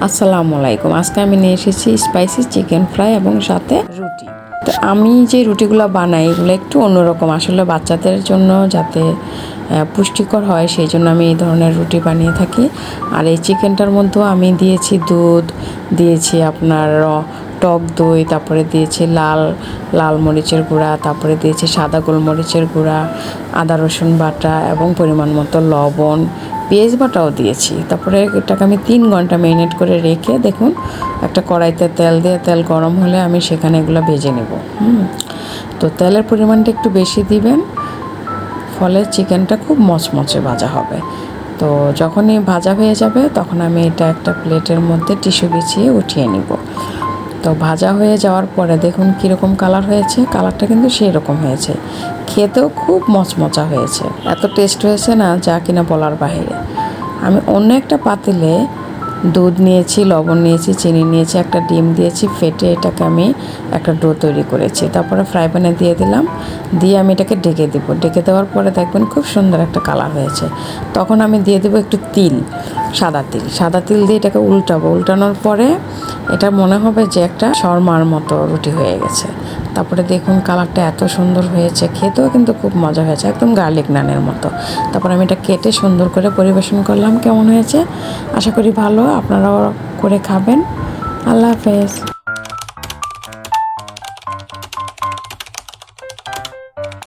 আসসালামু আলাইকুম। আজকে আমি নিয়ে এসেছি স্পাইসি চিকেন ফ্রাই এবং সাথে রুটি। তো আমি যে রুটিগুলো বানাই এগুলো একটু অন্যরকম, আসলে বাচ্চাদের জন্য যাতে পুষ্টিকর হয় সেই জন্য আমি এই ধরনের রুটি বানিয়ে থাকি। আর এই চিকেনটার মধ্যেও আমি দিয়েছি দুধ, দিয়েছি আপনার টক দই, তারপরে দিয়েছি লাল মরিচের গুঁড়া, তারপরে দিয়েছি সাদা গোলমরিচের গুঁড়া, আদা রসুন বাটা এবং পরিমাণ মতো লবণ, পেঁয়াজ বাটাও দিয়েছি। তারপরে এটাকে আমি 3 ঘন্টা ম্যারিনেট করে রেখে দেখুন একটা কড়াইতে তেল দিয়ে, তেল গরম হলে আমি সেখানে এগুলো ভেজে নেব। তো তেলের পরিমাণটা একটু বেশি দিবেন, ফলে চিকেনটা খুব মচমচে ভাজা হবে। তো যখনই ভাজা হয়ে যাবে তখন আমি এটা একটা প্লেটের মধ্যে টিস্যু বিছিয়ে উঠিয়ে নিব। তো ভাজা হয়ে যাওয়ার পরে দেখুন কীরকম কালার হয়েছে, কালারটা কিন্তু সেই রকম হয়েছে, খেতেও খুব মচমচা হয়েছে, এত টেস্ট হয়েছে না যা কিনা বলার বাইরে। আমি অন্য একটা পাতিলে দুধ নিয়েছি, লবণ নিয়েছি, চিনি নিয়েছি, একটা ডিম দিয়েছি, ফেটে এটাকে আমি একটা ডো তৈরি করেছি। তারপরে ফ্রাই প্যানে দিয়ে দিলাম, দিয়ে আমি এটাকে ঢেকে দেবো। ঢেকে দেওয়ার পরে দেখবেন খুব সুন্দর একটা কালার হয়েছে। তখন আমি দিয়ে দেবো একটু সাদা তিল দিয়ে এটাকে উল্টাবো। উল্টানোর পরে এটা মনে হবে যে একটা শর্মার মতো রুটি হয়ে গেছে। তারপরে দেখুন কালারটা এত সুন্দর হয়েছে, খেতেও কিন্তু খুব মজা হয়েছে, একদম গার্লিক নানের মতো। তারপরে আমি এটা কেটে সুন্দর করে পরিবেশন করলাম। কেমন হয়েছে আশা করি ভালো, আপনারাও করে খাবেন। আল্লাহ হাফেজ।